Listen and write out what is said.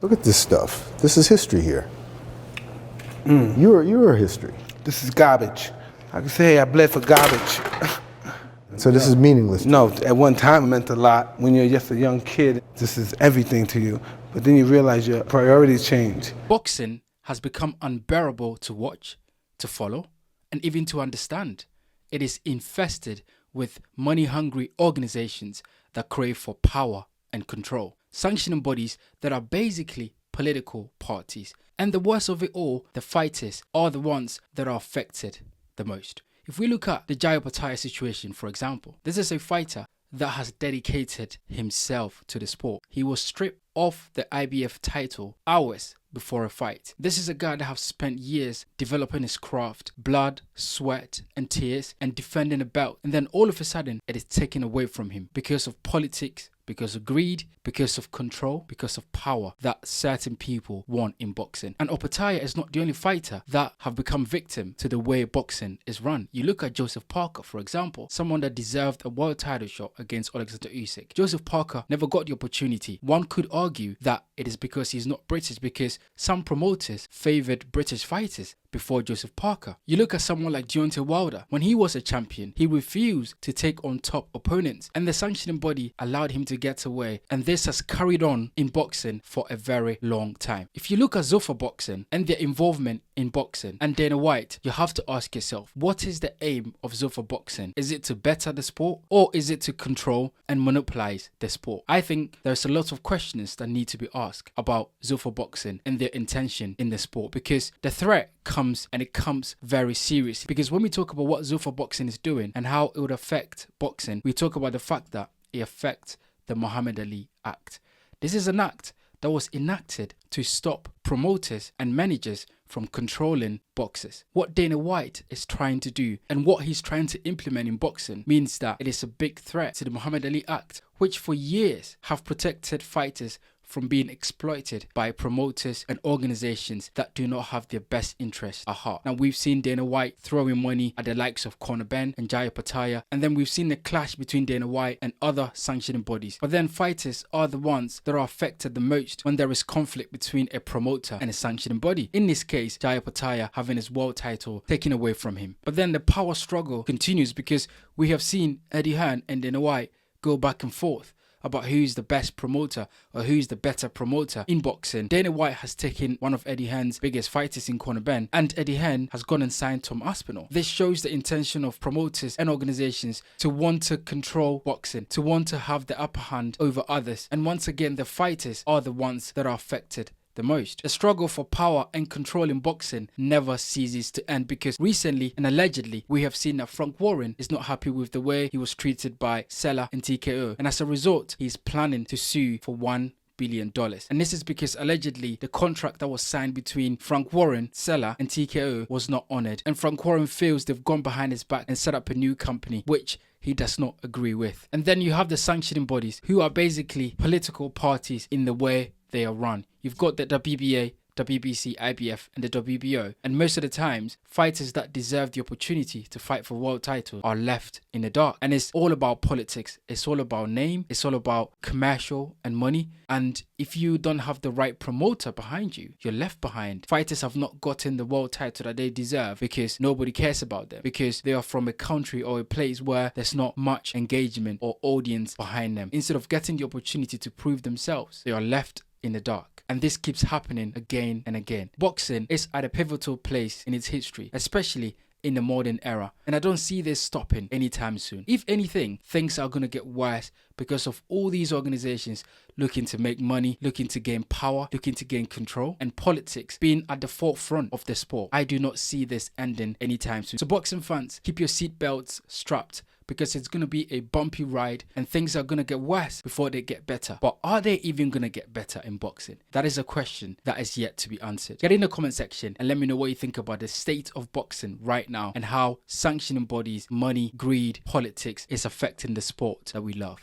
Look at this stuff. This is history here. You're history. This is garbage. I can say I bled for garbage. So this is meaningless. No, at one time it meant a lot. When you're just a young kid, this is everything to you. But then you realize your priorities change. Boxing has become unbearable to watch, to follow, and even to understand. It is infested with money-hungry organizations that crave for power and control, sanctioning bodies that are basically political parties. And the worst of it all, the fighters are the ones that are affected the most. If we look at the Jaya Pataya situation, for example, this is a fighter that has dedicated himself to the sport. He was stripped of the IBF title hours before a fight. This is a guy that has spent years developing his craft, blood, sweat and tears, and defending a belt. And then all of a sudden it is taken away from him because of politics, because of greed, because of control, because of power that certain people want in boxing. And Opataya is not the only fighter that have become victim to the way boxing is run. You look at Joseph Parker, for example, someone that deserved a world title shot against Alexander Usyk. Joseph Parker never got the opportunity. One could argue that it is because he's not British, because some promoters favored British fighters before Joseph Parker. You look at someone like Deontay Wilder. When he was a champion, he refused to take on top opponents, and the sanctioning body allowed him to get away, and this has carried on in boxing for a very long time. If you look at Zuffa boxing and their involvement in boxing and Dana White, you have to ask yourself, what is the aim of Zuffa boxing? Is it to better the sport, or is it to control and monopolize the sport? I think there's a lot of questions that need to be asked about Zuffa boxing and their intention in the sport, because the threat comes, and it comes very seriously. Because when we talk about what Zuffa boxing is doing and how it would affect boxing, we talk about the fact that it affects the Muhammad Ali Act. This is an act that was enacted to stop promoters and managers from controlling boxers. What Dana White is trying to do and what he's trying to implement in boxing means that it is a big threat to the Muhammad Ali Act, which for years have protected fighters from being exploited by promoters and organizations that do not have their best interests at heart. Now, we've seen Dana White throwing money at the likes of Conor Ben and Jaya Pataya, and then we've seen the clash between Dana White and other sanctioning bodies. But then fighters are the ones that are affected the most when there is conflict between a promoter and a sanctioning body. In this case, Jaya Pataya having his world title taken away from him. But then the power struggle continues, because we have seen Eddie Hearn and Dana White go back and forth about who's the best promoter or who's the better promoter in boxing. Dana White has taken one of Eddie Hearn's biggest fighters in Conor Ben, and Eddie Hearn has gone and signed Tom Aspinall. This shows the intention of promoters and organizations to want to control boxing, to want to have the upper hand over others. And once again, the fighters are the ones that are affected the most. The struggle for power and control in boxing never ceases to end, because recently and allegedly we have seen that Frank Warren is not happy with the way he was treated by Sella and TKO, and as a result he's planning to sue for $1 billion. And this is because allegedly the contract that was signed between Frank Warren, Sella and TKO was not honored, and Frank Warren feels they've gone behind his back and set up a new company, which he does not agree with. And then you have the sanctioning bodies, who are basically political parties in the way they are run. You've got the WBA, WBC, IBF and the WBO, and most of the times fighters that deserve the opportunity to fight for world titles are left in the dark. And it's all about politics, it's all about name, it's all about commercial and money. And if you don't have the right promoter behind you, you're left behind. Fighters have not gotten the world title that they deserve because nobody cares about them, because they are from a country or a place where there's not much engagement or audience behind them. Instead of getting the opportunity to prove themselves, they are left in the dark. And this keeps happening again and again. Boxing is at a pivotal place in its history, especially in the modern era, and I don't see this stopping anytime soon. If anything, things are going to get worse because of all these organizations looking to make money, looking to gain power, looking to gain control, and politics being at the forefront of the sport. I do not see this ending anytime soon. So boxing fans, keep your seatbelts strapped, because it's going to be a bumpy ride and things are going to get worse before they get better. But are they even going to get better in boxing? That is a question that is yet to be answered. Get in the comment section and let me know what you think about the state of boxing right now and how sanctioning bodies, money, greed, politics is affecting the sport that we love.